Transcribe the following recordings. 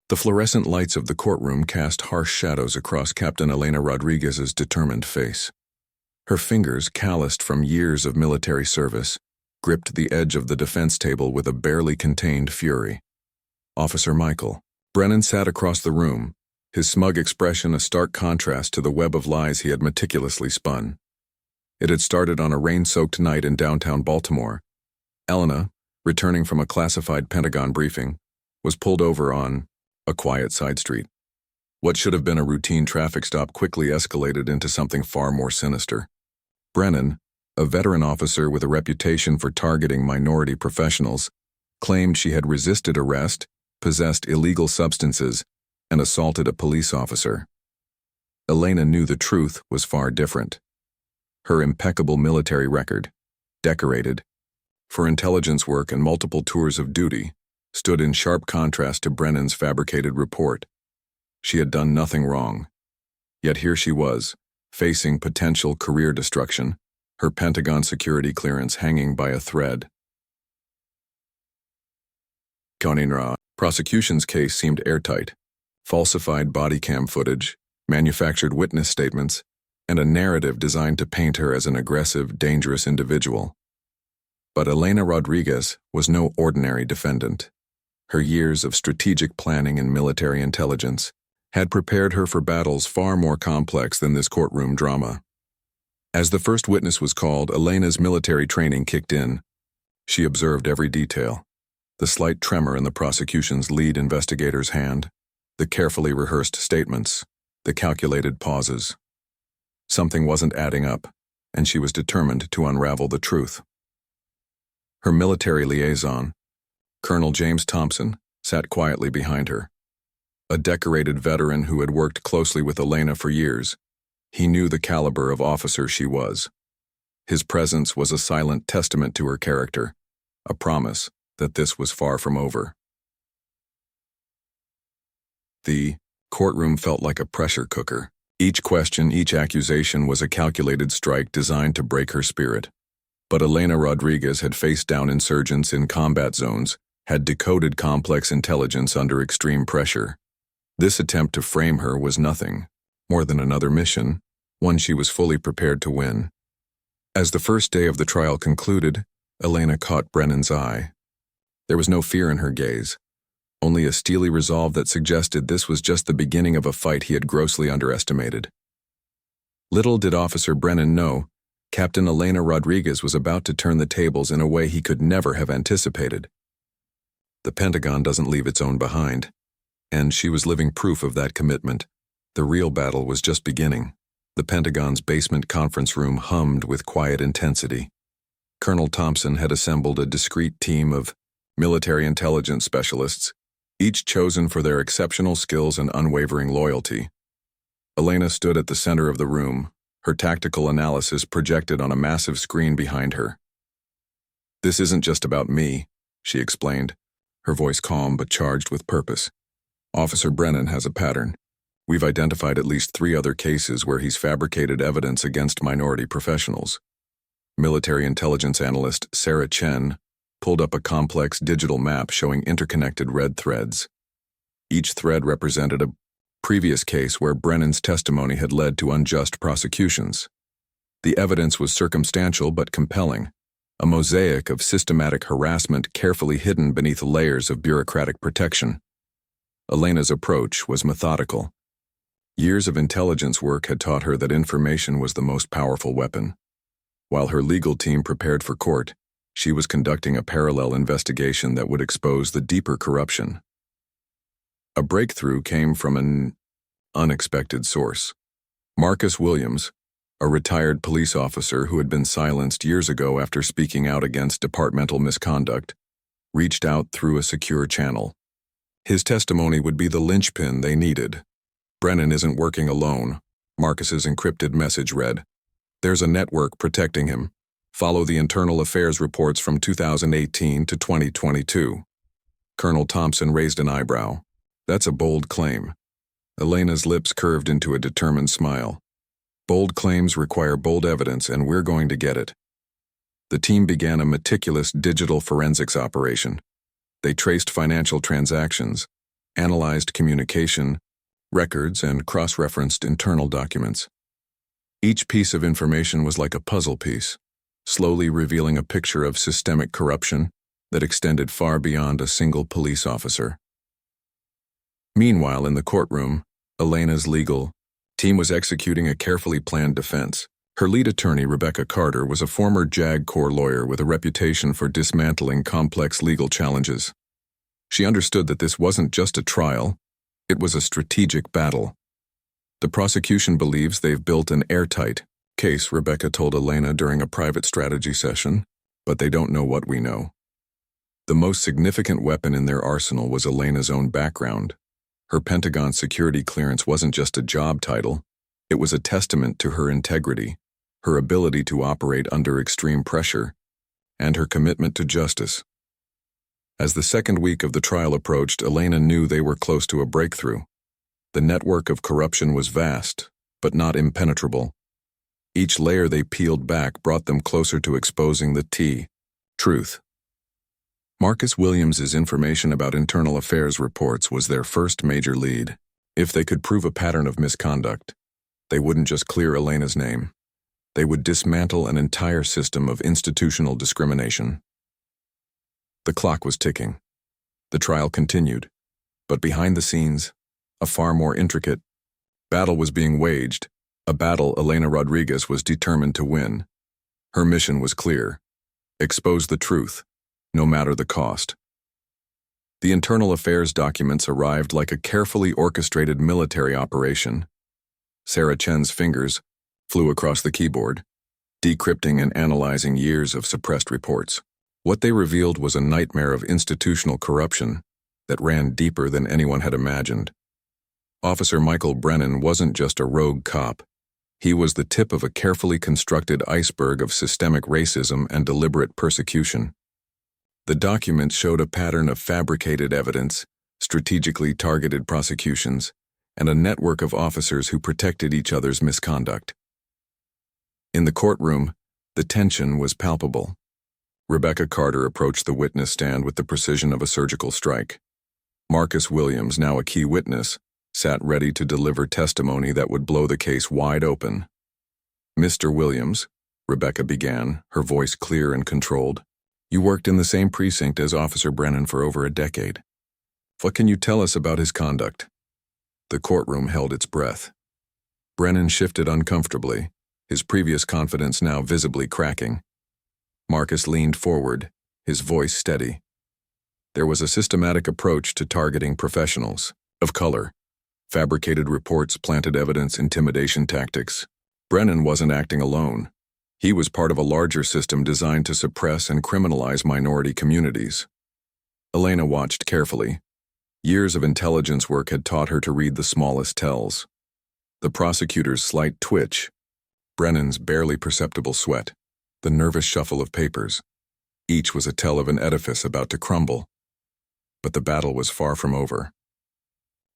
The fluorescent lights of the courtroom cast harsh shadows across Captain Elena Rodriguez's determined face. Her fingers, calloused from years of military service, gripped the edge of the defense table with a barely contained fury. Officer Michael Brennan sat across the room, his smug expression a stark contrast to the web of lies he had meticulously spun. It had started on a rain-soaked night in downtown Baltimore. Elena, returning from a classified Pentagon briefing, was pulled over on a quiet side street. What should have been a routine traffic stop quickly escalated into something far more sinister. Brennan, a veteran officer with a reputation for targeting minority professionals, claimed she had resisted arrest, possessed illegal substances, and assaulted a police officer. Elena knew the truth was far different. Her impeccable military record, decorated for intelligence work and multiple tours of duty, stood in sharp contrast to Brennan's fabricated report. She had done nothing wrong. Yet here she was, facing potential career destruction, her Pentagon security clearance hanging by a thread. Koninra. Prosecution's case seemed airtight. Falsified body cam footage, manufactured witness statements, and a narrative designed to paint her as an aggressive, dangerous individual. But Elena Rodriguez was no ordinary defendant. Her years of strategic planning and military intelligence had prepared her for battles far more complex than this courtroom drama. As the first witness was called, Elena's military training kicked in. She observed every detail. The slight tremor in the prosecution's lead investigator's hand, the carefully rehearsed statements, the calculated pauses. Something wasn't adding up, and she was determined to unravel the truth. Her military liaison, Colonel James Thompson, sat quietly behind her. A decorated veteran who had worked closely with Elena for years, he knew the caliber of officer she was. His presence was a silent testament to her character, a promise that this was far from over. The courtroom felt like a pressure cooker. Each question, each accusation was a calculated strike designed to break her spirit. But Elena Rodriguez had faced down insurgents in combat zones, had decoded complex intelligence under extreme pressure. This attempt to frame her was nothing more than another mission, one she was fully prepared to win. As the first day of the trial concluded, Elena caught Brennan's eye. There was no fear in her gaze, only a steely resolve that suggested this was just the beginning of a fight he had grossly underestimated. Little did Officer Brennan know, Captain Elena Rodriguez was about to turn the tables in a way he could never have anticipated. The Pentagon doesn't leave its own behind, and she was living proof of that commitment. The real battle was just beginning. The Pentagon's basement conference room hummed with quiet intensity. Colonel Thompson had assembled a discreet team of military intelligence specialists, each chosen for their exceptional skills and unwavering loyalty. Elena stood at the center of the room, her tactical analysis projected on a massive screen behind her. "This isn't just about me," she explained, her voice calm but charged with purpose. "Officer Brennan has a pattern. We've identified at least 3 other cases where he's fabricated evidence against minority professionals." Military intelligence analyst Sarah Chen pulled up a complex digital map showing interconnected red threads. Each thread represented a previous case where Brennan's testimony had led to unjust prosecutions. The evidence was circumstantial but compelling, a mosaic of systematic harassment carefully hidden beneath layers of bureaucratic protection. Elena's approach was methodical. Years of intelligence work had taught her that information was the most powerful weapon. While her legal team prepared for court, she was conducting a parallel investigation that would expose the deeper corruption. A breakthrough came from an unexpected source. Marcus Williams, a retired police officer who had been silenced years ago after speaking out against departmental misconduct, reached out through a secure channel. His testimony would be the linchpin they needed. "Brennan isn't working alone," Marcus's encrypted message read. "There's a network protecting him. Follow the internal affairs reports from 2018 to 2022. Colonel Thompson raised an eyebrow. "That's a bold claim." Elena's lips curved into a determined smile. "Bold claims require bold evidence, and we're going to get it." The team began a meticulous digital forensics operation. They traced financial transactions, analyzed communication, records, and cross-referenced internal documents. Each piece of information was like a puzzle piece, slowly revealing a picture of systemic corruption that extended far beyond a single police officer. Meanwhile, in the courtroom, Elena's legal team was executing a carefully planned defense. Her lead attorney, Rebecca Carter, was a former JAG Corps lawyer with a reputation for dismantling complex legal challenges. She understood that this wasn't just a trial, it was a strategic battle. The prosecution believes they've built an airtight case, Rebecca told Elena during a private strategy session, but they don't know what we know. The most significant weapon in their arsenal was Elena's own background. Her Pentagon security clearance wasn't just a job title, it was a testament to her integrity, her ability to operate under extreme pressure, and her commitment to justice. As the second week of the trial approached, Elena knew they were close to a breakthrough. The network of corruption was vast, but not impenetrable. Each layer they peeled back brought them closer to exposing the truth. Marcus Williams's information about internal affairs reports was their first major lead. If they could prove a pattern of misconduct, they wouldn't just clear Elena's name. They would dismantle an entire system of institutional discrimination. The clock was ticking. The trial continued, but behind the scenes, a far more intricate battle was being waged, a battle Elena Rodriguez was determined to win. Her mission was clear: expose the truth, no matter the cost. The internal affairs documents arrived like a carefully orchestrated military operation. Sarah Chen's fingers flew across the keyboard, decrypting and analyzing years of suppressed reports. What they revealed was a nightmare of institutional corruption that ran deeper than anyone had imagined. Officer Michael Brennan wasn't just a rogue cop. He was the tip of a carefully constructed iceberg of systemic racism and deliberate persecution. The documents showed a pattern of fabricated evidence, strategically targeted prosecutions, and a network of officers who protected each other's misconduct. In the courtroom, the tension was palpable. Rebecca Carter approached the witness stand with the precision of a surgical strike. Marcus Williams, now a key witness, sat ready to deliver testimony that would blow the case wide open. "Mr. Williams," Rebecca began, her voice clear and controlled, "you worked in the same precinct as Officer Brennan for over a decade. What can you tell us about his conduct?" The courtroom held its breath. Brennan shifted uncomfortably, his previous confidence now visibly cracking. Marcus leaned forward, his voice steady. There was a systematic approach to targeting professionals of color. Fabricated reports, planted evidence, intimidation tactics. Brennan wasn't acting alone. He was part of a larger system designed to suppress and criminalize minority communities. Elena watched carefully. Years of intelligence work had taught her to read the smallest tells. The prosecutor's slight twitch, Brennan's barely perceptible sweat, the nervous shuffle of papers. Each was a tell of an edifice about to crumble. But the battle was far from over.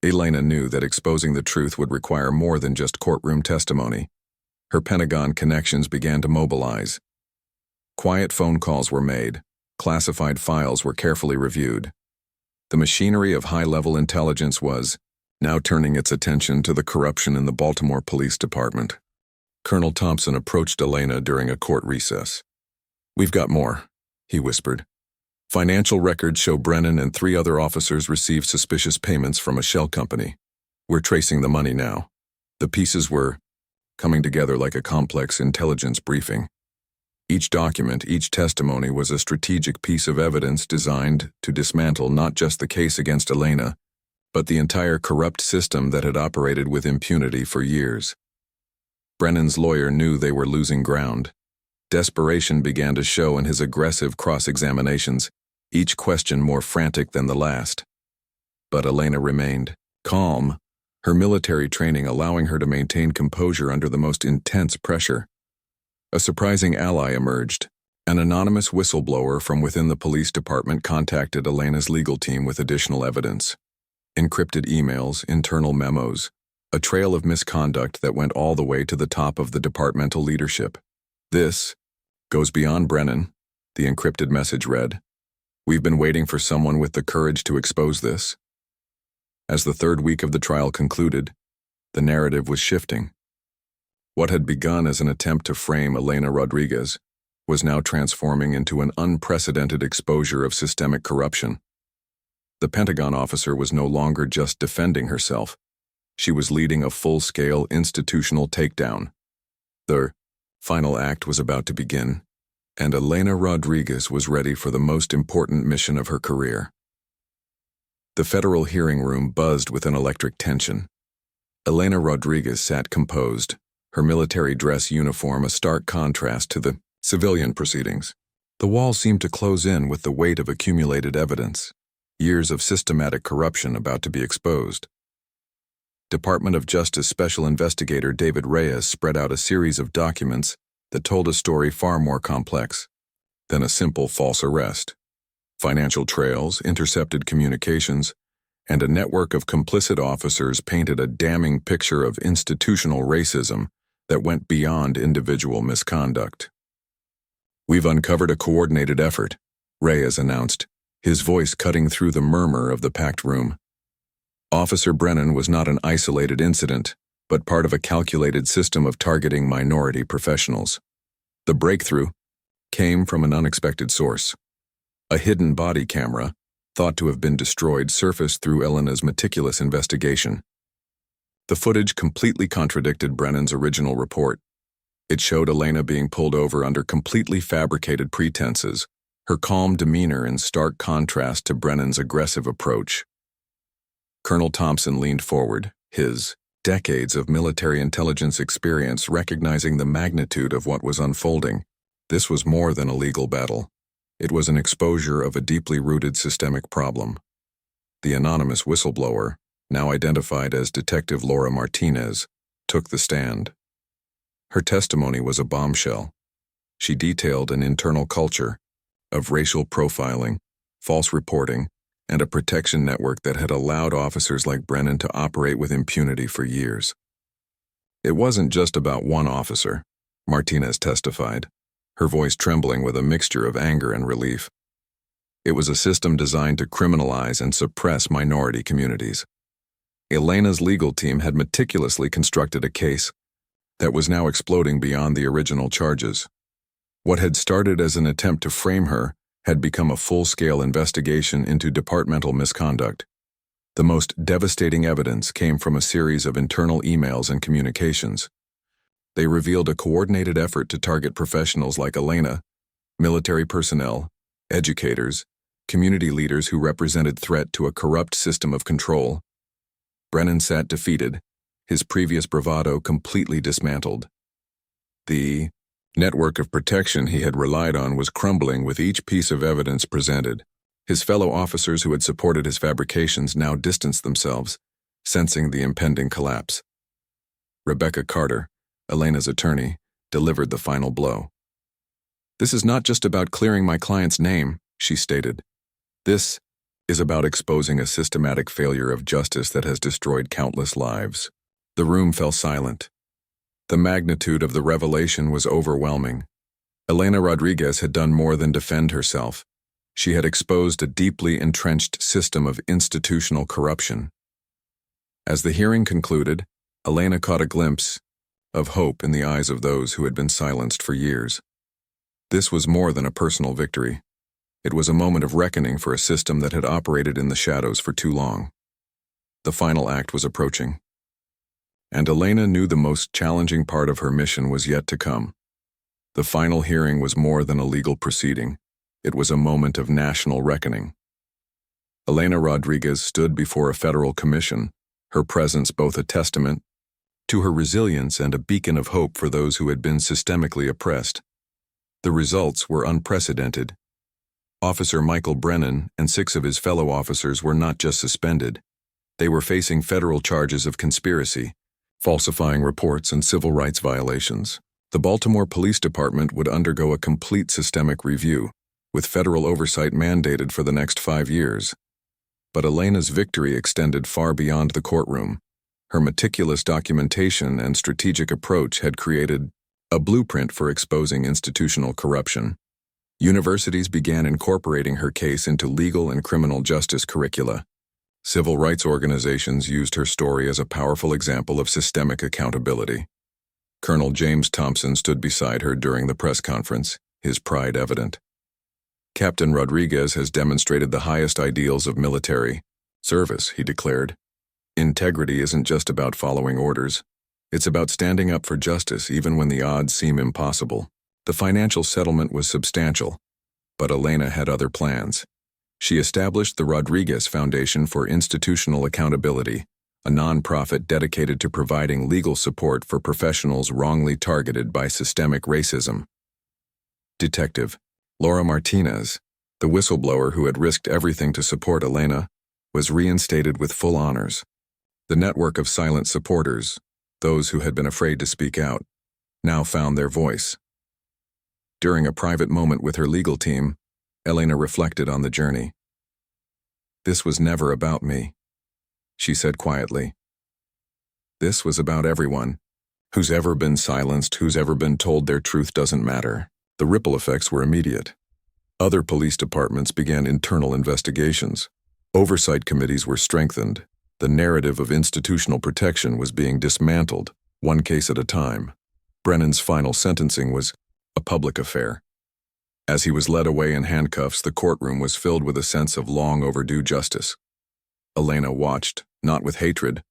Elena knew that exposing the truth would require more than just courtroom testimony. Her Pentagon connections began to mobilize. Quiet phone calls were made. Classified files were carefully reviewed. The machinery of high-level intelligence was now turning its attention to the corruption in the Baltimore Police Department. Colonel Thompson approached Elena during a court recess. "We've got more," he whispered. "Financial records show Brennan and 3 other officers received suspicious payments from a shell company. We're tracing the money now." The pieces were coming together like a complex intelligence briefing. Each document, each testimony was a strategic piece of evidence designed to dismantle not just the case against Elena, but the entire corrupt system that had operated with impunity for years. Brennan's lawyer knew they were losing ground. Desperation began to show in his aggressive cross-examinations, each question more frantic than the last. But Elena remained calm, her military training allowing her to maintain composure under the most intense pressure. A surprising ally emerged. An anonymous whistleblower from within the police department contacted Elena's legal team with additional evidence. Encrypted emails, internal memos, a trail of misconduct that went all the way to the top of the departmental leadership. "This goes beyond Brennan," the encrypted message read. "We've been waiting for someone with the courage to expose this." As the third week of the trial concluded, the narrative was shifting. What had begun as an attempt to frame Elena Rodriguez was now transforming into an unprecedented exposure of systemic corruption. The Pentagon officer was no longer just defending herself. She was leading a full-scale institutional takedown. The final act was about to begin, and Elena Rodriguez was ready for the most important mission of her career. The federal hearing room buzzed with an electric tension. Elena Rodriguez sat composed, her military dress uniform a stark contrast to the civilian proceedings. The wall seemed to close in with the weight of accumulated evidence, years of systematic corruption about to be exposed. Department of Justice Special Investigator David Reyes spread out a series of documents that told a story far more complex than a simple false arrest. Financial trails, intercepted communications, and a network of complicit officers painted a damning picture of institutional racism that went beyond individual misconduct. "We've uncovered a coordinated effort," Reyes announced, his voice cutting through the murmur of the packed room. Officer Brennan was not an isolated incident, but part of a calculated system of targeting minority professionals. The breakthrough came from an unexpected source. A hidden body camera, thought to have been destroyed, surfaced through Elena's meticulous investigation. The footage completely contradicted Brennan's original report. It showed Elena being pulled over under completely fabricated pretenses, her calm demeanor in stark contrast to Brennan's aggressive approach. Colonel Thompson leaned forward, his decades of military intelligence experience recognizing the magnitude of what was unfolding. This was more than a legal battle. It was an exposure of a deeply rooted systemic problem. The anonymous whistleblower, now identified as Detective Laura Martinez, took the stand. Her testimony was a bombshell. She detailed an internal culture of racial profiling, false reporting, and a protection network that had allowed officers like Brennan to operate with impunity for years. It wasn't just about one officer, Martinez testified, her voice trembling with a mixture of anger and relief. It was a system designed to criminalize and suppress minority communities. Elena's legal team had meticulously constructed a case that was now exploding beyond the original charges. What had started as an attempt to frame her had become a full-scale investigation into departmental misconduct. The most devastating evidence came from a series of internal emails and communications. They revealed a coordinated effort to target professionals like Elena, military personnel, educators, community leaders who represented threat to a corrupt system of control. Brennan sat defeated, his previous bravado completely dismantled. The network of protection he had relied on was crumbling with each piece of evidence presented. His fellow officers who had supported his fabrications now distanced themselves, sensing the impending collapse. Rebecca Carter, Elena's attorney, delivered the final blow. "This is not just about clearing my client's name," she stated. "This is about exposing a systematic failure of justice that has destroyed countless lives." The room fell silent. The magnitude of the revelation was overwhelming. Elena Rodriguez had done more than defend herself. She had exposed a deeply entrenched system of institutional corruption. As the hearing concluded, Elena caught a glimpse of hope in the eyes of those who had been silenced for years. This was more than a personal victory. It was a moment of reckoning for a system that had operated in the shadows for too long. The final act was approaching. And Elena knew the most challenging part of her mission was yet to come. The final hearing was more than a legal proceeding. It was a moment of national reckoning. Elena Rodriguez stood before a federal commission, her presence both a testament to her resilience and a beacon of hope for those who had been systemically oppressed. The results were unprecedented. Officer Michael Brennan and 6 of his fellow officers were not just suspended. They were facing federal charges of conspiracy, falsifying reports, and civil rights violations. The Baltimore Police Department would undergo a complete systemic review, with federal oversight mandated for the next 5 years. But Elena's victory extended far beyond the courtroom. Her meticulous documentation and strategic approach had created a blueprint for exposing institutional corruption. Universities began incorporating her case into legal and criminal justice curricula. Civil rights organizations used her story as a powerful example of systemic accountability. Colonel James Thompson stood beside her during the press conference, his pride evident. Captain Rodriguez has demonstrated the highest ideals of military service, he declared. Integrity isn't just about following orders. It's about standing up for justice even when the odds seem impossible. The financial settlement was substantial, but Elena had other plans. She established the Rodriguez Foundation for Institutional Accountability, a nonprofit dedicated to providing legal support for professionals wrongly targeted by systemic racism. Detective Laura Martinez, the whistleblower who had risked everything to support Elena, was reinstated with full honors. The network of silent supporters, those who had been afraid to speak out, now found their voice. During a private moment with her legal team, Elena reflected on the journey. "This was never about me," she said quietly. "This was about everyone. Who's ever been silenced, who's ever been told their truth doesn't matter." The ripple effects were immediate. Other police departments began internal investigations. Oversight committees were strengthened. The narrative of institutional protection was being dismantled, one case at a time. Brennan's final sentencing was a public affair. As he was led away in handcuffs, the courtroom was filled with a sense of long overdue justice. Elena watched, not with hatred,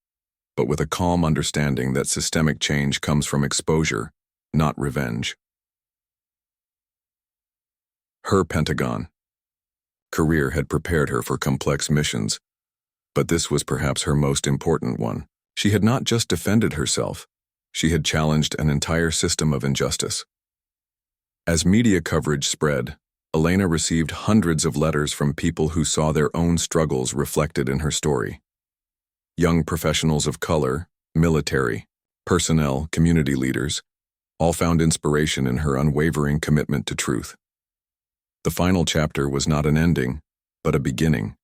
but with a calm understanding that systemic change comes from exposure, not revenge. Her Pentagon career had prepared her for complex missions, but this was perhaps her most important one. She had not just defended herself, she had challenged an entire system of injustice. As media coverage spread, Elena received hundreds of letters from people who saw their own struggles reflected in her story. Young professionals of color, military, personnel, community leaders, all found inspiration in her unwavering commitment to truth. The final chapter was not an ending, but a beginning,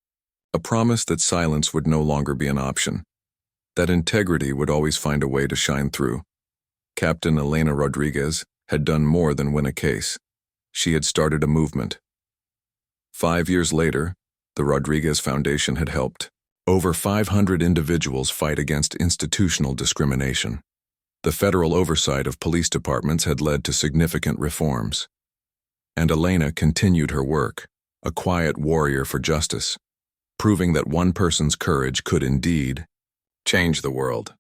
a promise that silence would no longer be an option, that integrity would always find a way to shine through. Captain Elena Rodriguez had done more than win a case. She had started a movement. 5 years later, the Rodriguez Foundation had helped over 500 individuals fight against institutional discrimination. The federal oversight of police departments had led to significant reforms. And Elena continued her work, a quiet warrior for justice, proving that one person's courage could indeed change the world.